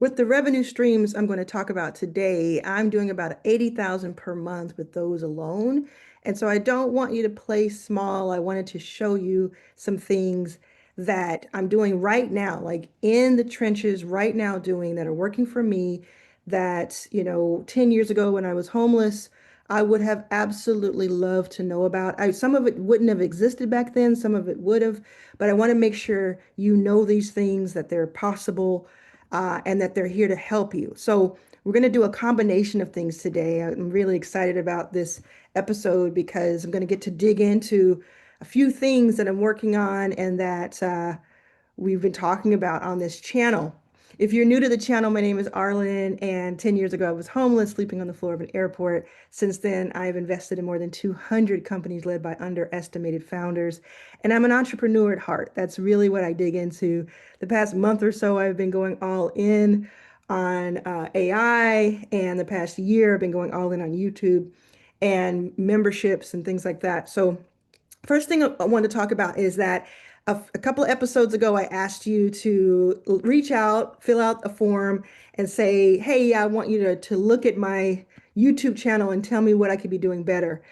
With the revenue streams I'm going to talk about today, I'm doing about 80,000 per month with those alone. And so I don't want you to play small. I wanted to show you some things that I'm doing right now, like in the trenches right now doing that are working for me that, 10 years ago when I was homeless, I would have absolutely loved to know about. Some of it wouldn't have existed back then, some of it would have, but I want to make sure you know these things, that they're possible and that they're here to help you. So we're going to do a combination of things today. I'm really excited about this episode because I'm going to get to dig into a few things that I'm working on and that we've been talking about on this channel. If you're new to the channel, my name is Arlan, and 10 years ago I was homeless, sleeping on the floor of an airport. Since then, I've invested in more than 200 companies led by underestimated founders, and I'm an entrepreneur at heart. That's really what I dig into. The past month or so, I've been going all in on AI, and the past year, I've been going all in on YouTube and memberships and things like that. So first thing I want to talk about is that a couple of episodes ago, I asked you to reach out, fill out a form, and say, hey, I want you to look at my YouTube channel and tell me what I could be doing better,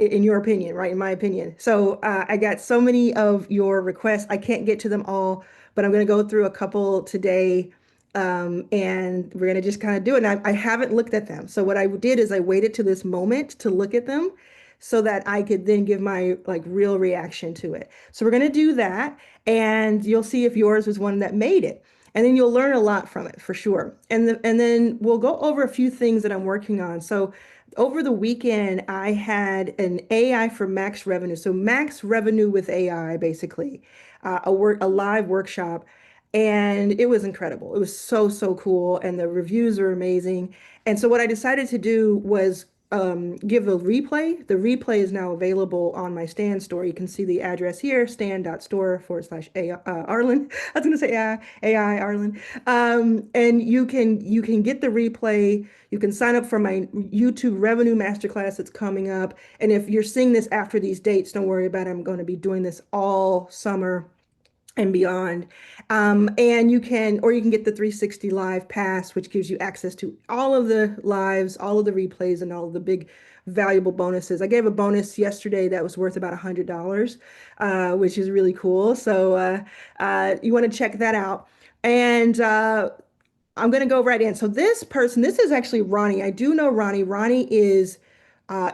in your opinion, right? In my opinion. So I got so many of your requests. I can't get to them all, but I'm going to go through a couple today. And we're going to just kind of do it. And I haven't looked at them. So what I did is I waited to this moment to look at them so that I could then give my like real reaction to it. So we're going to do that, and you'll see if yours was one that made it. And then you'll learn a lot from it for sure. And then we'll go over a few things that I'm working on. So over the weekend, I had an AI for max revenue. So max revenue with AI, basically, a live workshop. And it was incredible. It was so cool. And the reviews are amazing. And so what I decided to do was give a replay. The replay is now available on my Stan store. You can see the address here, stan.store/Arlan. I was going to say AI Arlan. And you can get the replay. You can sign up for my YouTube revenue masterclass that's coming up. And if you're seeing this after these dates, don't worry about it. I'm going to be doing this all summer and beyond. And you can get the 360 live pass, which gives you access to all of the lives, all of the replays, and all of the big valuable bonuses. I gave a bonus yesterday that was worth about $100, which is really cool. So you want to check that out. And I'm going to go right in. So this is actually Ronnie. I do know Ronnie. Ronnie is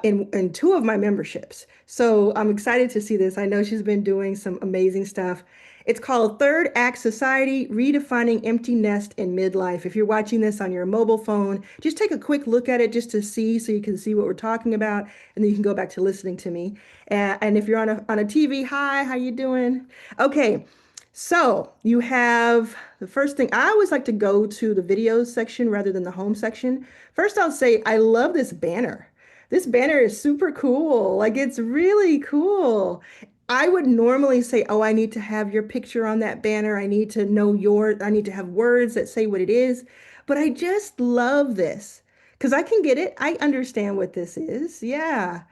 in two of my memberships. So I'm excited to see this. I know she's been doing some amazing stuff. It's called Third Act Society, Redefining Empty Nest in Midlife. If you're watching this on your mobile phone, just take a quick look at it just to see, so you can see what we're talking about, and then you can go back to listening to me. And if you're on a TV, hi, how you doing? Okay, so you have the first thing. I always like to go to the videos section rather than the home section. First, I'll say I love this banner. This banner is super cool. Like, it's really cool. I would normally say, oh, I need to have your picture on that banner. I need to have words that say what it is. But I just love this because I can get it. I understand what this is. Yeah,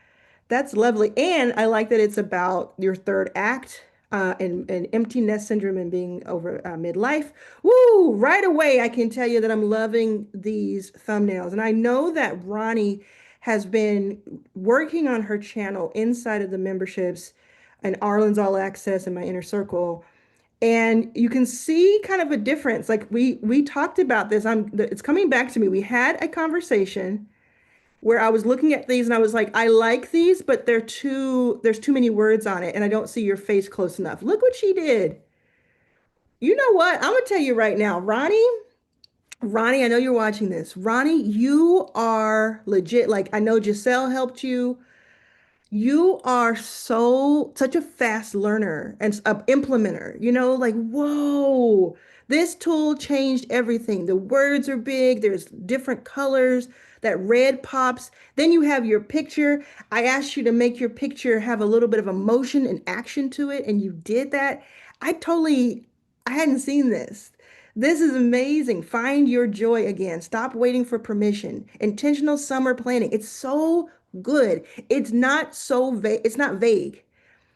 that's lovely. And I like that it's about your third act, and empty nest syndrome and being over midlife. Woo! Right away, I can tell you that I'm loving these thumbnails. And I know that Ronnie has been working on her channel inside of the memberships and Arlen's All Access and my inner circle. And you can see kind of a difference. Like we talked about this. It's coming back to me. We had a conversation where I was looking at these and I was like, I like these, but there's too many words on it and I don't see your face close enough. Look what she did. You know what? I'm gonna tell you right now, Ronnie, I know you're watching this. Ronnie, you are legit. Like, I know Giselle helped you. You are such a fast learner and implementer, like, whoa, this tool changed everything. The words are big, there's different colors, that red pops. Then you have your picture. I asked you to make your picture have a little bit of emotion and action to it, and you did that. I hadn't seen this. This is amazing. Find your joy again. Stop waiting for permission. Intentional summer planning. It's so good. It's not so vague. It's not vague.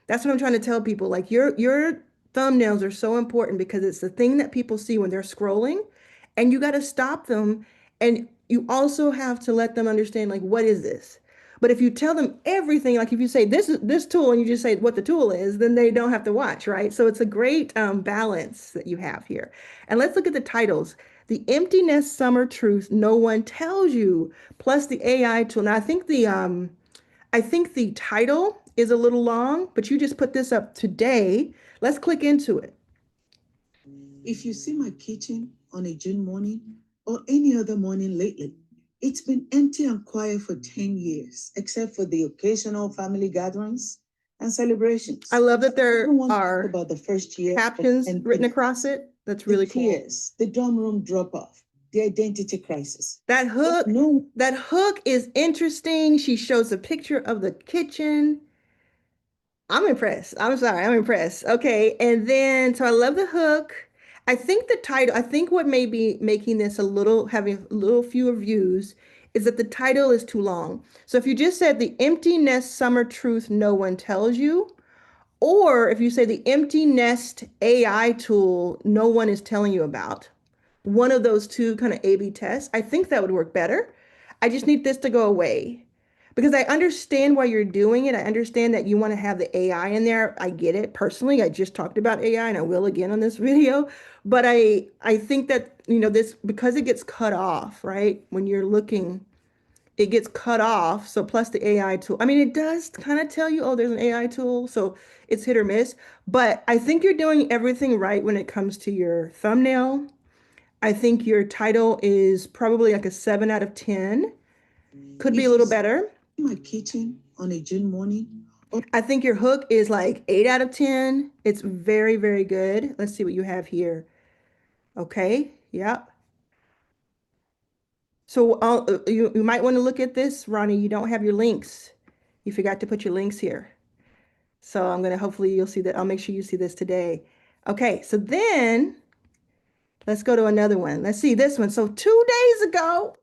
That's what I'm trying to tell people. Like, your thumbnails are so important because it's the thing that people see when they're scrolling, And you got to stop them. And you also have to let them understand, like, what is this? But if you tell them everything, like if you say this is this tool and you just say what the tool is, then they don't have to watch, right? So it's a great balance that you have here. And let's look at the titles. The Emptiness Summer Truth No One Tells You, plus the AI tool. Now I think the title is a little long, but you just put this up today. Let's click into it. If you see my kitchen on a June morning or any other morning lately, it's been empty and quiet for 10 years, except for the occasional family gatherings and I celebrations. love that there Everyone talk are about the first year of captions written across emptiness, it. That's the really cool. tears, the dorm room drop off, the identity crisis. That But hook, no, that hook is interesting. She shows a picture of the kitchen. I'm impressed. I'm sorry, I'm impressed. Okay, and then so I love the hook. I think the title, I think what may be making this a little having a little fewer views is that the title is too long. So if you just said the empty nest summer truth no one tells you, or if you say the empty nest AI tool no one is telling you about, one of those two kind of A/B tests, I think that would work better. I just need this to go away because I understand why you're doing it. I understand that you want to have the AI in there. I get it. Personally, I just talked about AI and I will again on this video, but I think that, this because it gets cut off, right? When you're looking, it gets cut off. So plus the AI tool. I mean, it does kind of tell you, oh, there's an AI tool, so it's hit or miss, but I think you're doing everything right when it comes to your thumbnail. I think your title is probably like a 7 out of 10. Could be a if you little see better. my kitchen on a June morning, I think your hook is like 8 out of 10. It's very, very good. Let's see what you have here. Okay. Yep. So you might want to look at this, Ronnie. You don't have your links. You forgot to put your links here. So I'm going to hopefully you'll see that. I'll make sure you see this today. Okay. So then let's go to another one. Let's see this one. So 2 days ago,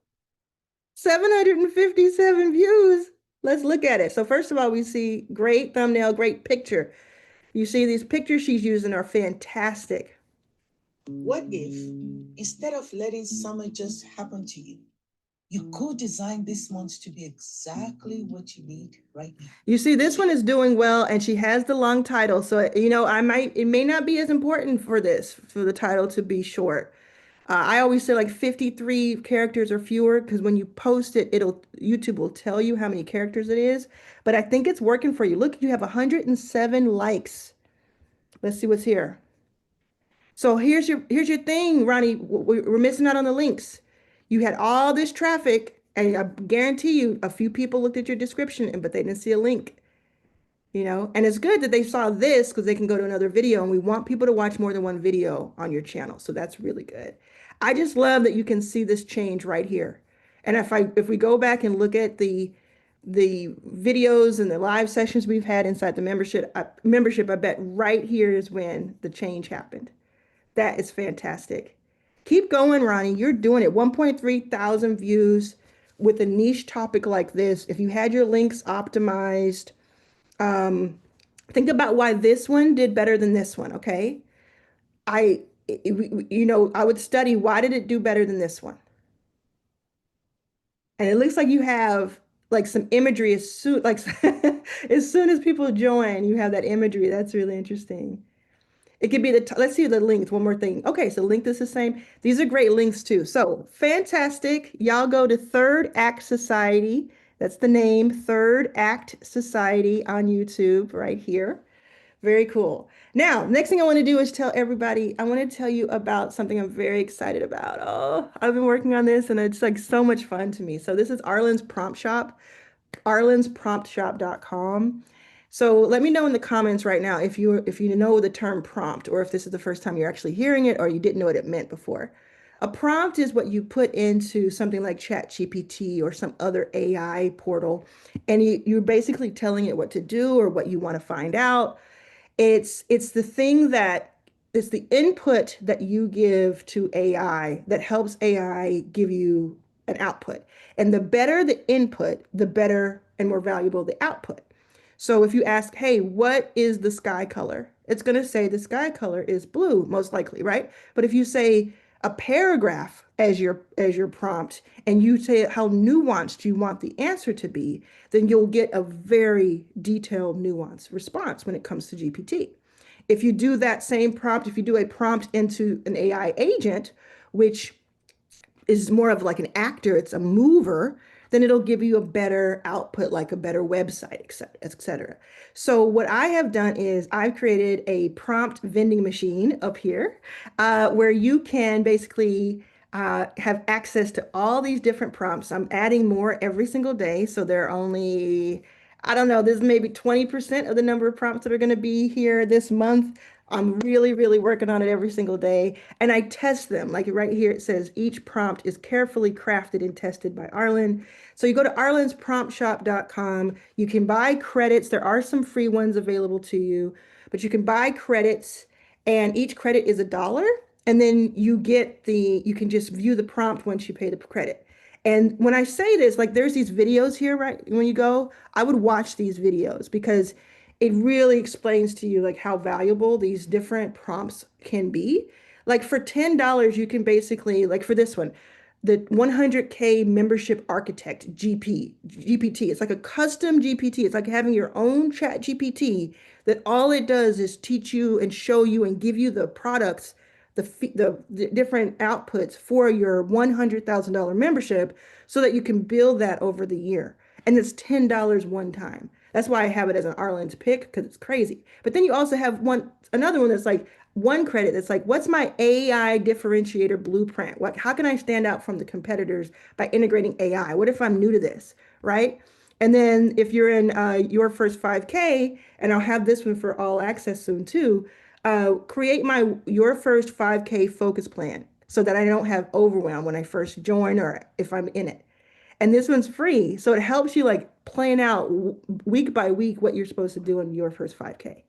757 views. Let's look at it. So first of all, we see great thumbnail, great picture. You see these pictures she's using are fantastic. what if instead of letting summer just happen to you, you could design this month to be exactly what you need right now? You see this one is doing well and she has the long title. So, it may not be as important for the title to be short. I always say like 53 characters or fewer because when you post it, YouTube will tell you how many characters it is. But I think it's working for you. Look, you have 107 likes. Let's see what's here. So here's your thing, Ronnie. We're missing out on the links. You had all this traffic, and I guarantee you, a few people looked at your description, but they didn't see a link. And it's good that they saw this because they can go to another video, and we want people to watch more than one video on your channel. So that's really good. I just love that you can see this change right here. And if we go back and look at the videos and the live sessions we've had inside the membership, I bet right here is when the change happened. That is fantastic. Keep going, Ronnie. You're doing it. 1.3 thousand views with a niche topic like this. If you had your links optimized, think about why this one did better than this one, okay? I, I would study why did it do better than this one? And it looks like you have like some imagery as soon like as soon as people join, you have that imagery. That's really interesting. It could be let's see the links. One more thing. Okay, so link is the same. These are great links too. So fantastic. Y'all go to Third Act Society. That's the name, Third Act Society on YouTube right here. Very cool. Now, next thing I want to do is tell everybody, I want to tell you about something I'm very excited about. Oh, I've been working on this and it's like so much fun to me. So this is Arlan's Prompt Shop, arlanspromptshop.com. So let me know in the comments right now if you know the term prompt or if this is the first time you're actually hearing it or you didn't know what it meant before. A prompt is what you put into something like ChatGPT or some other AI portal, and you're basically telling it what to do or what you want to find out. It's the thing that it's the input that you give to AI that helps AI give you an output. And the better the input, the better and more valuable the output. So if you ask, hey, what is the sky color? It's going to say the sky color is blue, most likely, right? But if you say, a paragraph as your prompt, and you say how nuanced you want the answer to be, then you'll get a very detailed, nuanced response when it comes to GPT. If you do that same prompt, if you do a prompt into an AI agent, which is more of like an actor, it's a mover, then it'll give you a better output, like a better website, et cetera, et cetera. So what I have done is I've created a prompt vending machine up here where you can basically have access to all these different prompts. I'm adding more every single day. So there are only, I don't know, there's maybe 20% of the number of prompts that are going to be here this month. I'm really, really working on it every single day. And I test them. Like right here, it says each prompt is carefully crafted and tested by Arlan. So you go to arlanspromptshop.com. You can buy credits. There are some free ones available to you, but you can buy credits, and each credit is $1. And then you can just view the prompt once you pay the credit. And when I say this, like there's these videos here, right? When you go, I would watch these videos because it really explains to you like how valuable these different prompts can be. Like for $10, you can basically, like for this one, the 100K membership architect GPT. It's like a custom GPT. It's like having your own chat GPT that all it does is teach you and show you and give you the products, the different outputs for your $100,000 membership so that you can build that over the year. And it's $10 one time. That's why I have it as an Arlen's pick because it's crazy. But then you also have another one that's like one credit that's like, what's my AI differentiator blueprint? How can I stand out from the competitors by integrating AI? What if I'm new to this, right? And then if you're in your first 5K, and I'll have this one for all access soon too, create my your first 5K focus plan so that I don't have overwhelm when I first join or if I'm in it. And this one's free. So it helps you like plan out week by week what you're supposed to do in your first 5K.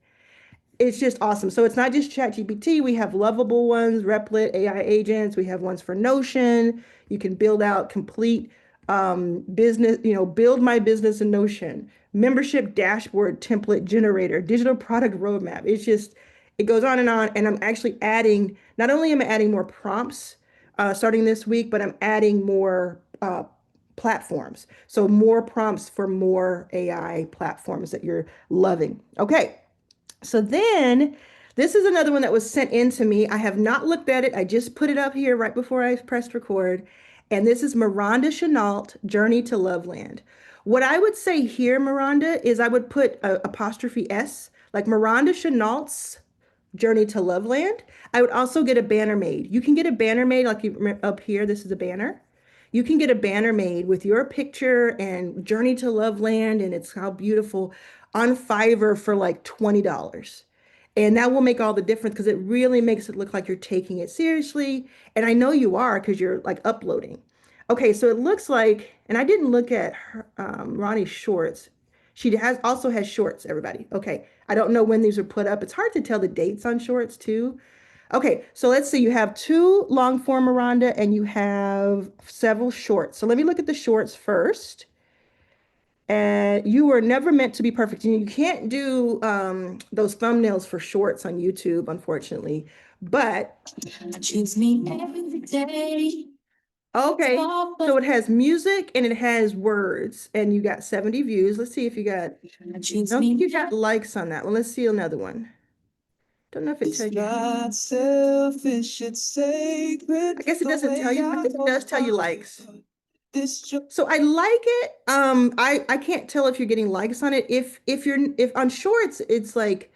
It's just awesome. So it's not just ChatGPT. We have lovable ones, Replit, AI agents. We have ones for Notion. You can build out complete business, build my business in Notion, membership dashboard template generator, digital product roadmap. It goes on and on. And I'm actually adding, not only am I adding more prompts starting this week, but I'm adding more platforms. So more prompts for more AI platforms that you're loving. Okay. So then this is another one that was sent in to me. I have not looked at it. I just put it up here right before I pressed record. And this is Miranda Chenault, Journey to Loveland. What I would say here, Miranda, is I would put a apostrophe S, like Miranda Chenault's Journey to Loveland. I would also get a banner made. You can get a banner made like up here. This is a banner. You can get a banner made with your picture and Journey to Loveland and it's how beautiful on Fiverr for like $20. And that will make all the difference because it really makes it look like you're taking it seriously. And I know you are because you're like uploading. Okay, so it looks like, and I didn't look at Ronnie's shorts. She also has shorts, everybody. Okay, I don't know when these are put up. It's hard to tell the dates on shorts too. Okay, so let's see. You have two long form Miranda and you have several shorts. So let me look at the shorts first. And you were never meant to be perfect. And you can't do those thumbnails for shorts on YouTube, unfortunately. But choose me every day. Okay, so it has music and it has words, and you got 70 views. Let's see if you got. I don't think you got likes on that one. Let's see another one. Don't know if it tells you. Not selfish, it's sacred. I guess it doesn't tell you, but it does tell you likes. So I like it. I can't tell if you're getting likes on it. If on shorts, it's like,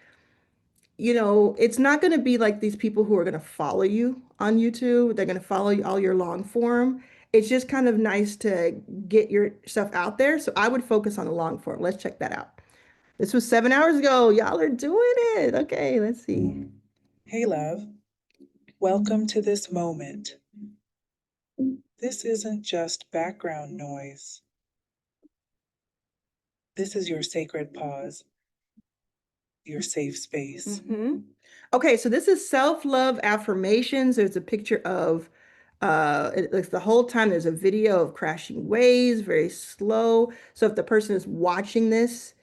it's not going to be like these people who are going to follow you on YouTube. They're going to follow you all your long form. It's just kind of nice to get your stuff out there. So I would focus on the long form. Let's check that out. This was 7 hours ago. Y'all are doing it. Okay, let's see. Hey, love. Welcome to this moment. This isn't just background noise. This is your sacred pause, your safe space. Okay, so this is self-love affirmations. There's a picture of it looks the whole time there's a video of crashing waves, very slow. So if the person is watching this,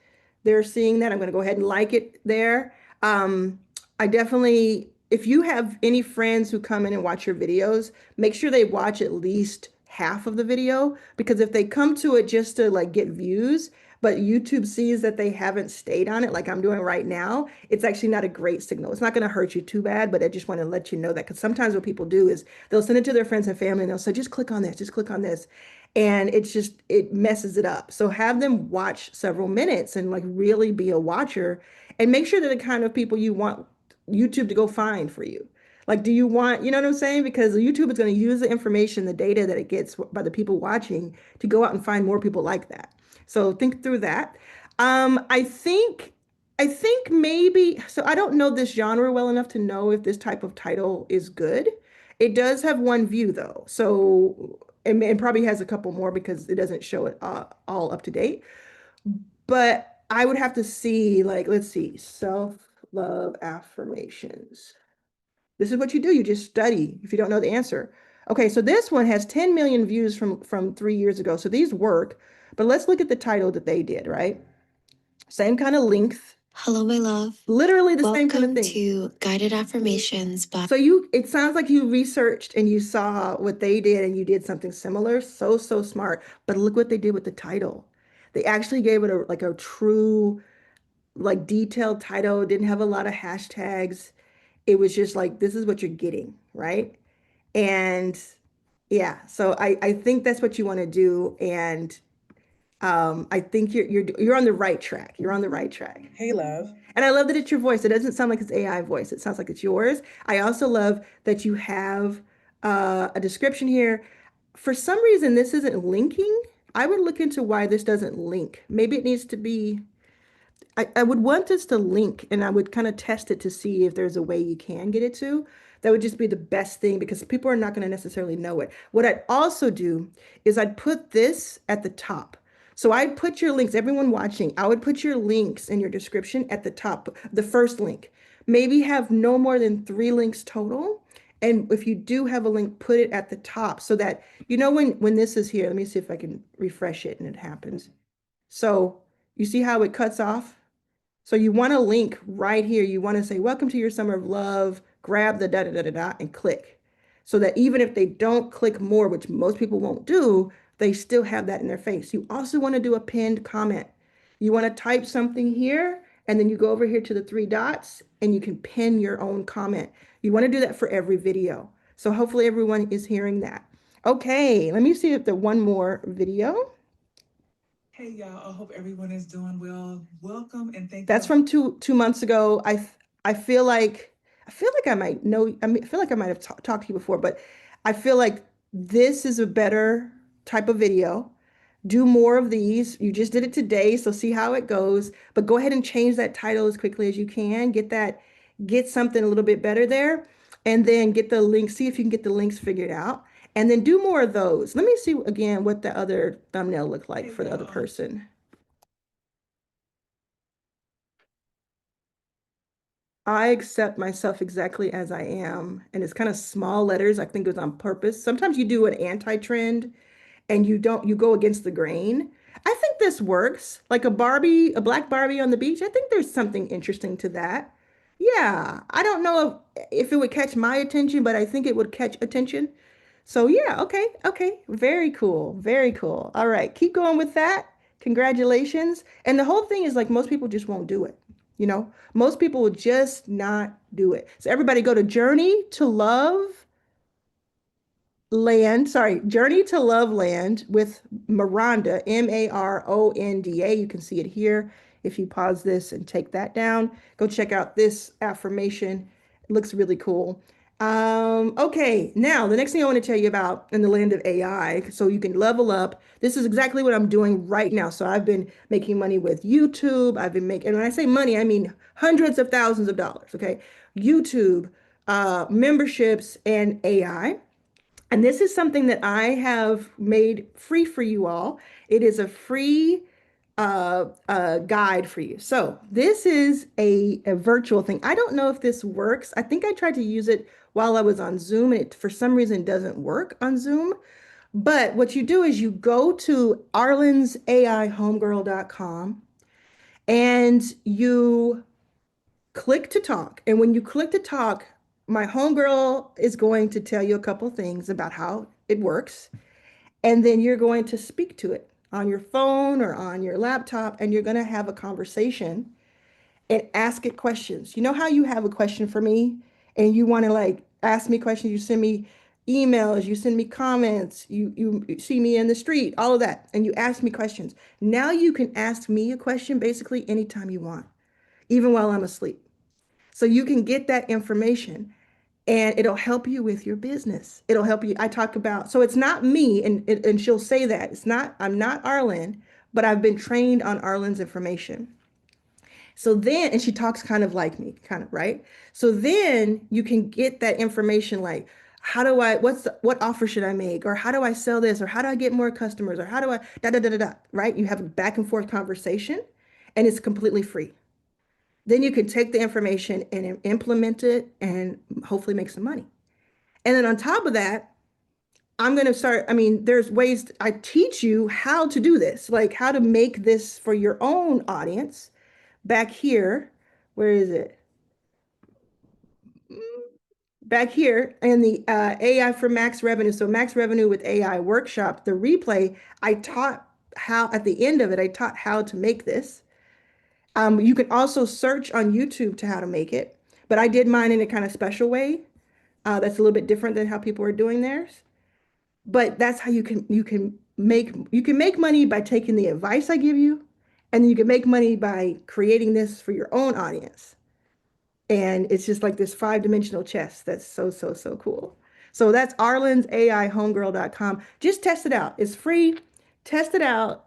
they're seeing that. I'm going to go ahead and like it there. I definitely if you have any friends who come in and watch your videos, make sure they watch at least half of the video, because if they come to it just to like get views, but YouTube sees that they haven't stayed on it like I'm doing right now, it's actually not a great signal. It's not going to hurt you too bad, but I just want to let you know that, because sometimes what people do is they'll send it to their friends and family and they'll say, just click on this, just click on this. And it's just, it messes it up. So have them watch several minutes and like really be a watcher, and make sure they're the kind of people you want YouTube to go find for you. Like, do you want, you know what I'm saying? Because YouTube is going to use the information, the data that it gets by the people watching to go out and find more people like that. So think through that. I think maybe, so I don't know this genre well enough to know if this type of title is good. It does have one view though. So it probably has a couple more because it doesn't show it all up to date. But I would have to see, like, let's see, self-love affirmations. This is what you do. You just study if you don't know the answer. Okay, so this one has 10 million views from 3 years ago. So these work, but let's look at the title that they did, right? Same kind of length. Hello, my love. Literally the same kind of Welcome thing. to Guided Affirmations by So it sounds like you researched and you saw what they did and you did something similar. So smart. But look what they did with the title. They actually gave it a true, like, detailed title. It didn't have a lot of hashtags. It was just like, this is what you're getting, right? And yeah, so I think that's what you want to do. And I think you're on the right track. You're on the right track. Hey, love. And I love that it's your voice. It doesn't sound like it's AI voice. It sounds like it's yours. I also love that you have a description here. For some reason, this isn't linking. I would look into why this doesn't link. Maybe it needs to be, I would want this to link, and I would kind of test it to see if there's a way you can get it to. That would just be the best thing, because people are not going to necessarily know it. What I'd also do is I'd put this at the top. So I'd put your links, everyone watching, I would put your links in your description at the top, the first link. Maybe have no more than 3 links total. And if you do have a link, put it at the top so that, when this is here, let me see if I can refresh it and it happens. So you see how it cuts off? So you want to link right here. You want to say, welcome to your summer of love, grab the da da da da da and click. So that even if they don't click more, which most people won't do, they still have that in their face. You also want to do a pinned comment. You want to type something here, and then you go over here to the 3 dots and you can pin your own comment. You want to do that for every video. So hopefully everyone is hearing that. Okay, let me see if the one more video. Hey, y'all. I hope everyone is doing well. Welcome and thank That's you. from 2 months ago. I feel like I might know. I feel like I might have talked to you before, but I feel like this is a better type of video. Do more of these. You just did it today, so see how it goes. But go ahead and change that title as quickly as you can. Get something a little bit better there, and then get the links. See if you can get the links figured out, and then do more of those. Let me see again what the other thumbnail looked like for the other person. I accept myself exactly as I am. And it's kind of small letters. I think it was on purpose. Sometimes you do an anti-trend and you go against the grain. I think this works. Like a black Barbie on the beach. I think there's something interesting to that. Yeah, I don't know if it would catch my attention, but I think it would catch attention. So yeah, okay. Very cool. Very cool. All right, keep going with that. Congratulations. And the whole thing is, like, most people just won't do it. Most people will just not do it. So everybody go to Journey to Love Land, sorry, Journey to Love Land with Miranda, Maronda. You can see it here. If you pause this and take that down, go check out this affirmation. It looks really cool. Okay, now the next thing I want to tell you about in the land of AI, so you can level up. This is exactly what I'm doing right now. So I've been making money with YouTube. I've been making, and when I say money, I mean hundreds of thousands of dollars. Okay, YouTube, memberships, and AI. And this is something that I have made free for you all. It is a free guide for you. So this is a virtual thing. I don't know if this works. I think I tried to use it while I was on Zoom, and it for some reason doesn't work on Zoom. But what you do is you go to arlansaihomegirl.com and you click to talk. And when you click to talk, my homegirl is going to tell you a couple things about how it works. And then you're going to speak to it on your phone or on your laptop, and you're going to have a conversation and ask it questions. You know how you have a question for me and you want to like ask me questions, you send me emails, you send me comments, you see me in the street, all of that, and you ask me questions. Now you can ask me a question basically anytime you want, even while I'm asleep. So you can get that information and it'll help you with your business. It'll help you. I talk about, so it's not me, and she'll say that. It's not, I'm not Arlan, but I've been trained on Arlan's information. So then, and she talks kind of like me, kind of, right? So then you can get that information like, how do I, what offer should I make? Or how do I sell this? Or how do I get more customers? Or how do I, da, da, da, da, da, right? You have a back and forth conversation and it's completely free. Then you can take the information and implement it and hopefully make some money. And then on top of that, I'm going to start, I mean, there's ways I teach you how to do this, like how to make this for your own audience. Back here, where is it? Back here in the AI for Max Revenue. So Max Revenue with AI workshop, the replay, I taught how, at the end of it, I taught how to make this. You can also search on YouTube to how to make it, but I did mine in a kind of special way. That's a little bit different than how people are doing theirs. But that's how you can make money by taking the advice I give you, and you can make money by creating this for your own audience. And it's just like this five-dimensional chess. That's so, so, so cool. So that's arlansaihomegirl.com. Just test it out. It's free. Test it out.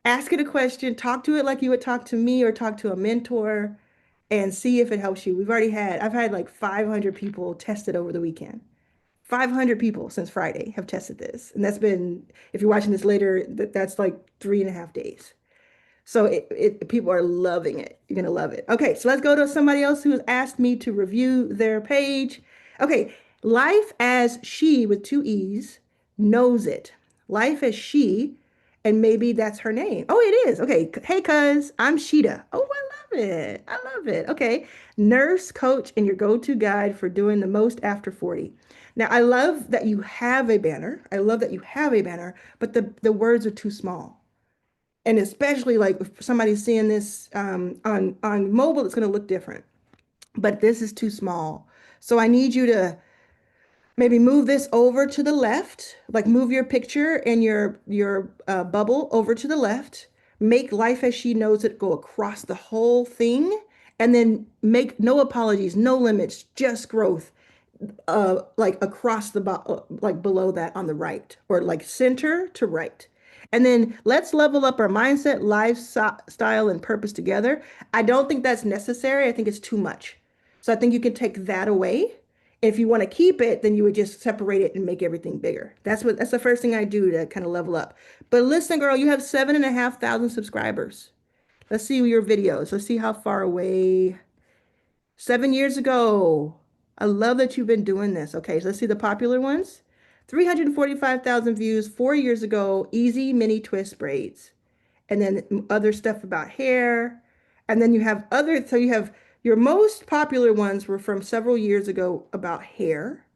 Ask it a question. Talk to it like you would talk to me or talk to a mentor and see if it helps you. I've had like 500 people test it over the weekend. 500 people since Friday have tested this. And that's been, if you're watching this later, that's like 3.5 days. So people are loving it. You're going to love it. Okay, so let's go to somebody else who has asked me to review their page. Okay, Life as She with two E's knows it. Life as She, and maybe that's her name. Oh, it is. Okay, hey, cuz, I'm Sheeta. Oh, I love it. I love it. Okay, nurse, coach, and your go-to guide for doing the most after 40. Now, I love that you have a banner. I love that you have a banner, but the words are too small. And especially like if somebody's seeing this on mobile, it's going to look different. But this is too small. So I need you to maybe move this over to the left, like move your picture and your bubble over to the left. Make Life as She Knows It go across the whole thing, and then make no apologies, no limits, just growth like across like below that on the right, or like center to right. And then let's level up our mindset, lifestyle, and purpose together. I don't think that's necessary. I think it's too much. So I think you can take that away. If you want to keep it, then you would just separate it and make everything bigger. That's the first thing I do to kind of level up. But listen, girl, you have 7,500 subscribers. Let's see your videos. Let's see how far away. 7 years ago. I love that you've been doing this. Okay, so let's see the popular ones. 345,000 views 4 years ago, easy mini twist braids. And then other stuff about hair. And then you have other, so you have your most popular ones were from several years ago about hair.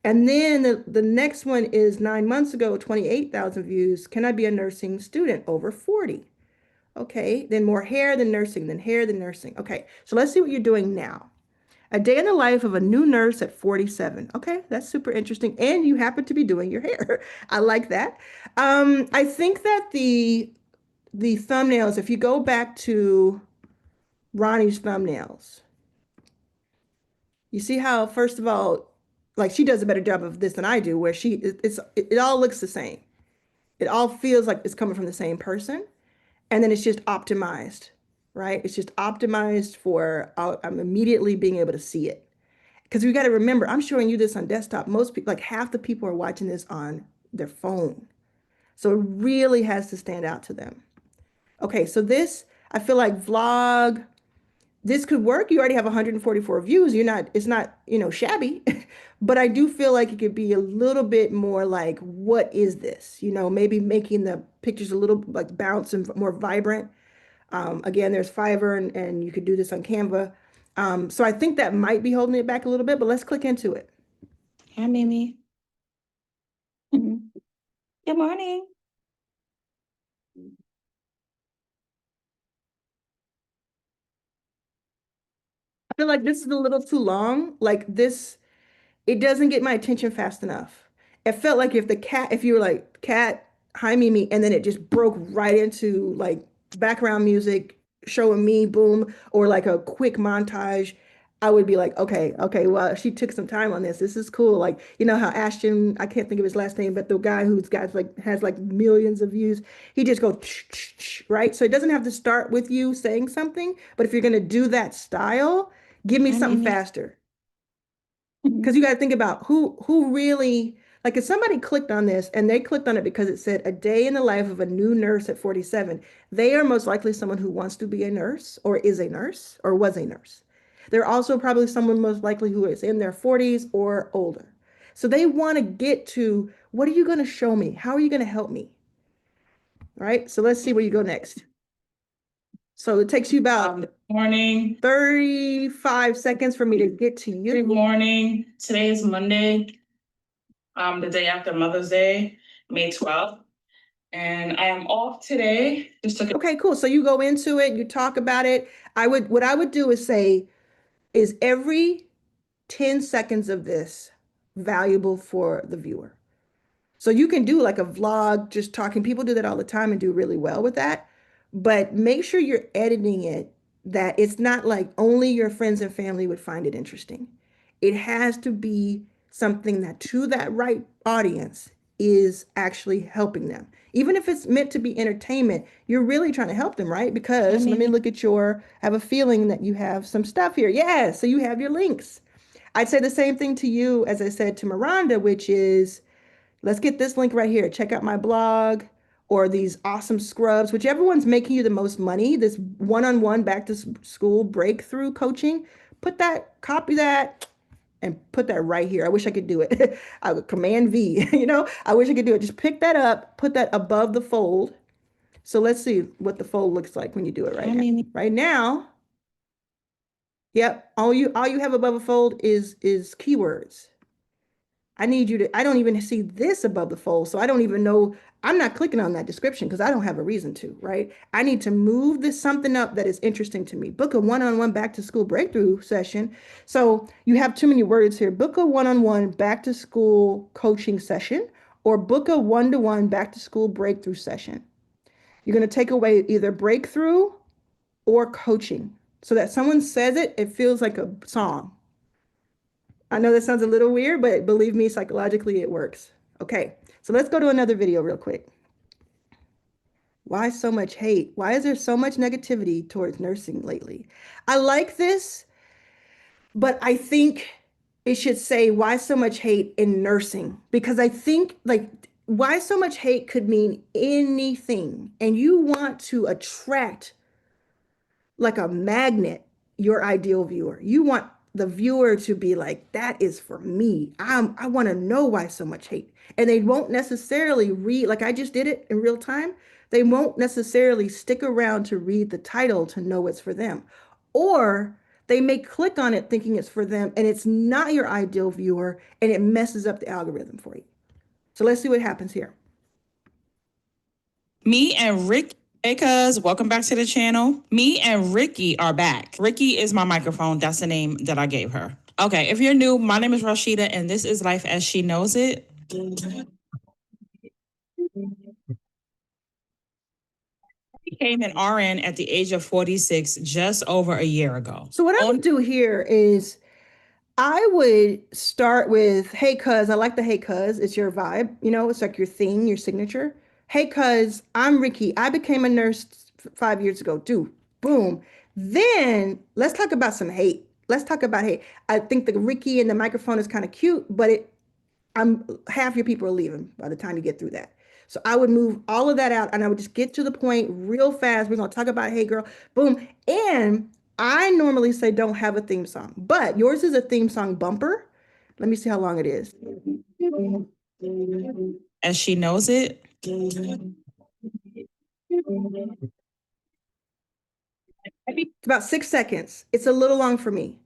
And then the next one is 9 months ago, 28,000 views. Can I be a nursing student over 40? Okay, then more hair than nursing, then hair than nursing. Okay, so let's see what you're doing now. A day in the life of a new nurse at 47. Okay, that's super interesting. And you happen to be doing your hair. I like that. I think that the thumbnails, if you go back to Ronnie's thumbnails, you see how, first of all, like she does a better job of this than I do, where it all looks the same. It all feels like it's coming from the same person. And then it's just optimized, right? It's just optimized for, I'm immediately being able to see it. Because we got to remember, I'm showing you this on desktop. Most people, like half the people are watching this on their phone. So it really has to stand out to them. Okay, so this, I feel like vlog, this could work. You already have 144 views. It's not, shabby, but I do feel like it could be a little bit more like, what is this? Maybe making the pictures a little like bounce and more vibrant. Again, there's Fiverr and you could do this on Canva. So I think that might be holding it back a little bit, but let's click into it. Hi, Mimi. Mhm. Good morning. I feel like this is a little too long. Like this, it doesn't get my attention fast enough. It felt like if you were like, cat, hi Mimi, and then it just broke right into like background music showing me, boom, or like a quick montage, I would be like, okay, well, she took some time on this. This is cool. Like, you know how Ashton, I can't think of his last name, but the guy who's got like has like millions of views, he just goes, right? So it doesn't have to start with you saying something, but if you're gonna do that style, give me Hi, something Mimi. faster. Mhm. Because you got to think about who really, like if somebody clicked on this and they clicked on it because it said a day in the life of a new nurse at 47, they are most likely someone who wants to be a nurse or is a nurse or was a nurse. They're also probably someone most likely who is in their 40s or older. So they want to get to, what are you going to show me? How are you going to help me? Right? So let's see where you go next. So it takes you about Good morning. 35 seconds for me to get to you. Good morning. Today is Monday, the day after Mother's Day, May 12th. And I am off today. Just took Okay, cool. So you go into it, you talk about it. What I would do is say, is every 10 seconds of this valuable for the viewer? So you can do like a vlog, just talking. People do that all the time and do really well with that. But make sure you're editing it that it's not like only your friends and family would find it interesting. It has to be something that to that right audience is actually helping them. Even if it's meant to be entertainment, you're really trying to help them, right? Because let me look at I have a feeling that you have some stuff here. Yeah, so you have your links. I'd say the same thing to you as I said to Miranda, which is, let's get this link right here. Check out my blog or these awesome scrubs, whichever one's making you the most money, this one-on-one back to school breakthrough coaching. Copy that and put that right here. I wish I could do it. I would Command V, I wish I could do it. Just pick that up, put that above the fold. So let's see what the fold looks like when you do it right Hi, now. Mimi. Right now, yep, all you have above a fold is keywords. I don't even see this above the fold. So I don't even know, I'm not clicking on that description because I don't have a reason to, right? I need to move this something up that is interesting to me. Book a one-on-one back to school breakthrough session. So you have too many words here. Book a one-on-one back to school coaching session or book a one-to-one back to school breakthrough session. You're going to take away either breakthrough or coaching so that someone says it, it feels like a song. I know that sounds a little weird, but believe me, psychologically it works. Okay, so let's go to another video real quick. Why so much hate? Why is there so much negativity towards nursing lately? I like this, but I think it should say why so much hate in nursing because I think like why so much hate could mean anything, and you want to attract like a magnet your ideal viewer. You want the viewer to be like, that is for me. I want to know why so much hate. And they won't necessarily read, like I just did it in real time. They won't necessarily stick around to read the title to know it's for them. Or they may click on it thinking it's for them and it's not your ideal viewer and it messes up the algorithm for you. So let's see what happens here. me and Rick. Hey, cuz, welcome back to the channel. Me and Ricky are back. Ricky is my microphone. That's the name that I gave her. Okay, if you're new, my name is Rashida, and this is Life as She Knows It. Became an RN at the age of 46 just over a year ago. So what I would do here is I would start with, hey, cuz, I like the hey, cuz. It's your vibe. It's like your thing, your signature. Hey, cuz, I'm Ricky. I became a nurse 5 years ago. Dude, boom. Then let's talk about some hate. Let's talk about hate. I think the Ricky and the microphone is kind of cute, but half your people are leaving by the time you get through that. So I would move all of that out and I would just get to the point real fast. We're going to talk about, hey girl, boom. And I normally say don't have a theme song, but yours is a theme song bumper. Let me see how long it is. As She Knows It. It's about 6 seconds. It's a little long for me.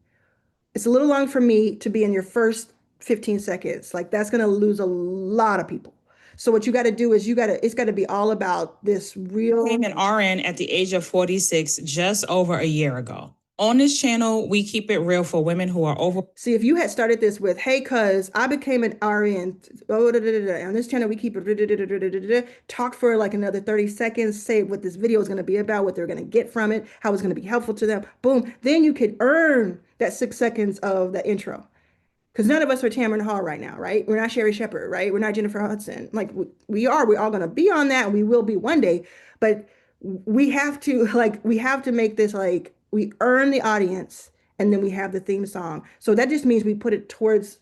It's a little long for me to be in your first 15 seconds. Like that's going to lose a lot of people. So what you got to do is it's got to be all about this real. Became an RN at the age of 46, just over a year ago. On this channel, we keep it real for women who are over. See, if you had started this with, hey, cuz I became an RN, on this channel, we keep it, talk for like another 30 seconds, say what this video is going to be about, what they're going to get from it, how it's going to be helpful to them. Boom. Then you could earn that 6 seconds of the intro. Because none of us are Tamron Hall right now, right? We're not Sherry Shepherd, right? We're not Jennifer Hudson. Like we're all going to be on that, and we will be one day. But we have to make this like we earn the audience, and then we have the theme song. So that just means we put it towards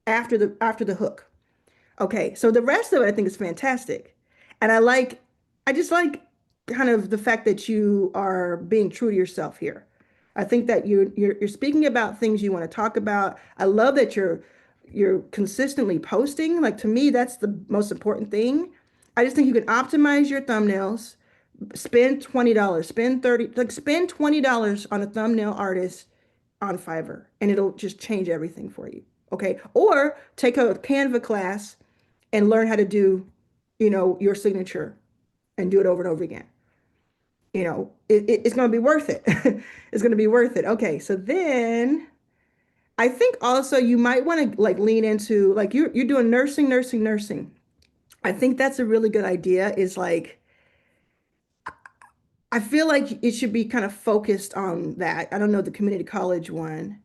after the hook. Okay, so the rest of it I think is fantastic. And I just like kind of the fact that you are being true to yourself here. I think that you're speaking about things you want to talk about. I love that you're consistently posting. Like to me, that's the most important thing. I just think you can optimize your thumbnails, spend $20, spend 30, like spend $20 on a thumbnail artist on Fiverr, and it'll just change everything for you. Okay. Or take a Canva class and learn how to do, your signature and do it over and over again. It's going to be worth it. It's going to be worth it. Okay. So then I think also you might want to like lean into like you're doing nursing. I think that's a really good idea is like, I feel like it should be kind of focused on that. I don't know the community college one.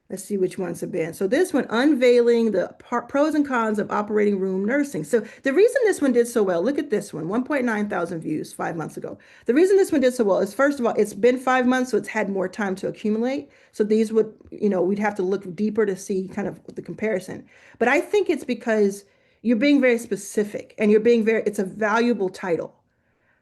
Let's see which ones have been. So this one, unveiling the pros and cons of operating room nursing. So the reason this one did so well, look at this one, 1.9 thousand views 5 months ago. The reason this one did so well is first of all, it's been 5 months, so it's had more time to accumulate. So these would, we'd have to look deeper to see kind of the comparison. But I think it's because you're being very specific and it's a valuable title.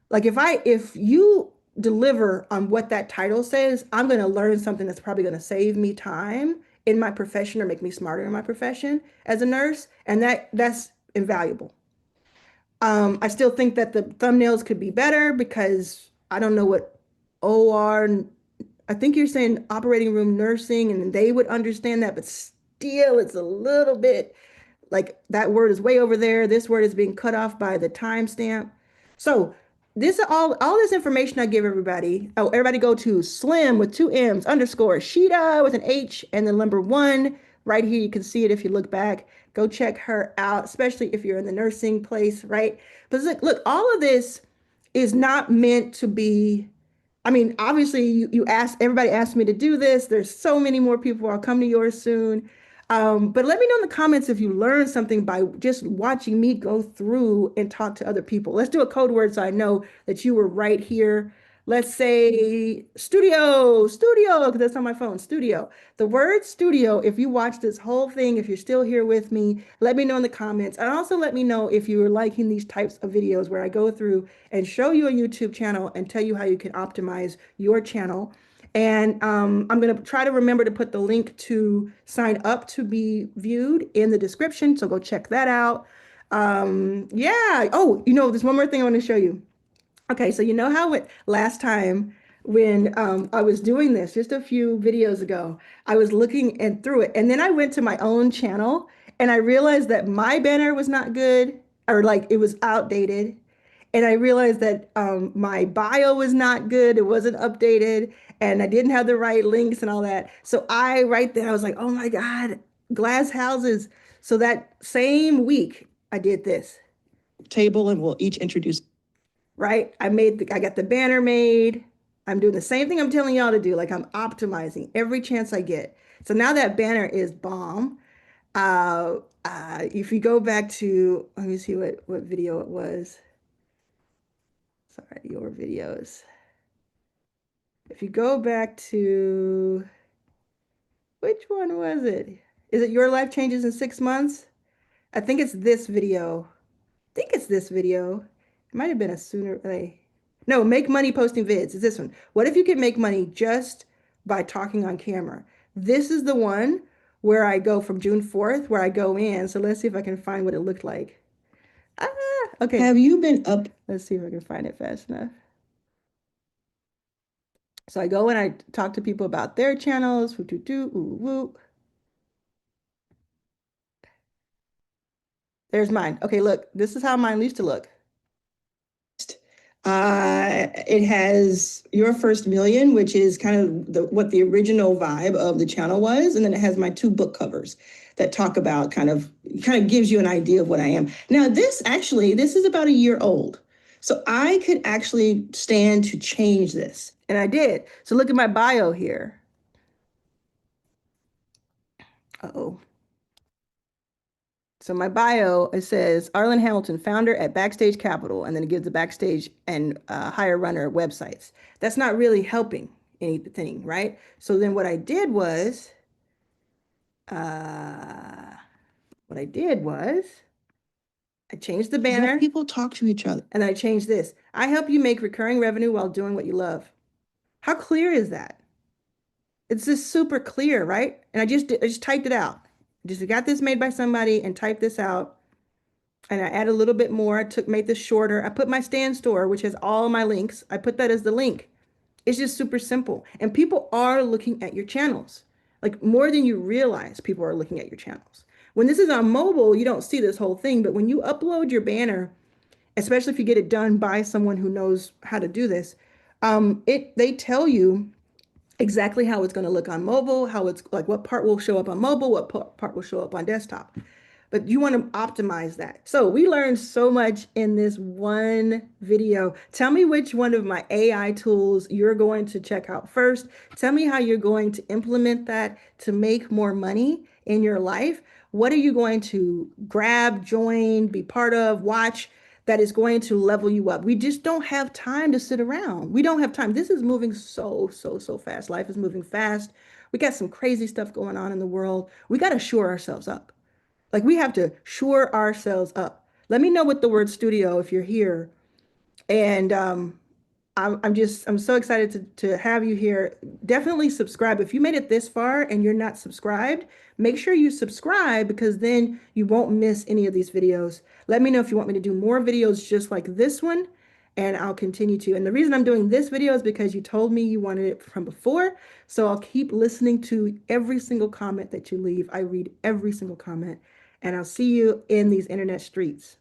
Like if you deliver on what that title says, I'm going to learn something that's probably going to save me time in my profession or make me smarter in my profession as a nurse. And that's invaluable. I still think that the thumbnails could be better because I don't know what OR, I think you're saying operating room nursing and they would understand that, but still it's a little bit like that word is way over there. This word is being cut off by the timestamp. So this all this information I give everybody. Oh, everybody go to slim with 2 M's _ Sheeta with an H and the number 1 right here. You can see it if you look back. Go check her out, especially if you're in the nursing place, right? But look, all of this is not meant to be. I mean, obviously, everybody asked me to do this. There's so many more people. I'll come to yours soon. But let me know in the comments if you learned something by just watching me go through and talk to other people. Let's do a code word so I know that you were right here. Let's say studio, because that's on my phone, studio. The word studio, if you watch this whole thing, if you're still here with me, let me know in the comments. And also let me know if you are liking these types of videos where I go through and show you a YouTube channel and tell you how you can optimize your channel. And I'm going to try to remember to put the link to sign up to be viewed in the description. So go check that out. Yeah. Oh, there's one more thing I want to show you. Okay, so you know how last time when I was doing this just a few videos ago, I was looking and through it, and then I went to my own channel and I realized that my banner was not good or like it was outdated. And I realized that my bio was not good. It wasn't updated and I didn't have the right links and all that. So right there, I was like, oh my God, glass houses. So that same week I did this. Table and we'll each introduce. Right? I got the banner made. I'm doing the same thing I'm telling y'all to do. Like I'm optimizing every chance I get. So now that banner is bomb. If you go back to, let me see what video it was. Sorry, your videos. If you go back to, which one was it? Is it Your Life Changes in 6 Months? I think it's this video. It might have been a sooner, no, make money posting vids. It's this one. What if you could make money just by talking on camera? This is the one where I go from June 4th, where I go in. So let's see if I can find what it looked like. Okay. Have you been up? Let's see if I can find it fast enough. So I go and I talk to people about their channels. Woo, doo, doo, woo, woo. There's mine. Okay, look, this is how mine used to look. It has Your First Million, which is kind of what the original vibe of the channel was. And then it has my 2 book covers that talk about kind of gives you an idea of what I am. Now, this is about a year old. So I could actually stand to change this. And I did. So look at my bio here. Uh-oh. So my bio, it says Arlan Hamilton, founder at Backstage Capital, and then it gives the Backstage and Hire Runner websites. That's not really helping anything, right? So then what I did was, I changed the banner. Let people talk to each other. And I changed this. I help you make recurring revenue while doing what you love. How clear is that? It's just super clear, right? And I just typed it out. Just got this made by somebody and typed this out. And I add a little bit more. Made this shorter. I put my Stan store, which has all my links. I put that as the link. It's just super simple. And people are looking at your channels. Like more than you realize, people are looking at your channels. When this is on mobile, you don't see this whole thing. But when you upload your banner, especially if you get it done by someone who knows how to do this, they tell you exactly how it's going to look on mobile, how it's like what part will show up on mobile, what part will show up on desktop. But you want to optimize that. So we learned so much in this one video. Tell me which one of my AI tools you're going to check out first. Tell me how you're going to implement that to make more money in your life. What are you going to grab, join, be part of, watch that is going to level you up? We just don't have time to sit around. We don't have time. This is moving so fast. Life is moving fast. We got some crazy stuff going on in the world. We got to shore ourselves up. Like we have to shore ourselves up. Let me know with the word studio if you're here. And I'm so excited to have you here. Definitely subscribe. If you made it this far and you're not subscribed, make sure you subscribe because then you won't miss any of these videos. Let me know if you want me to do more videos just like this one, and I'll continue to. And the reason I'm doing this video is because you told me you wanted it from before. So I'll keep listening to every single comment that you leave. I read every single comment, and I'll see you in these internet streets.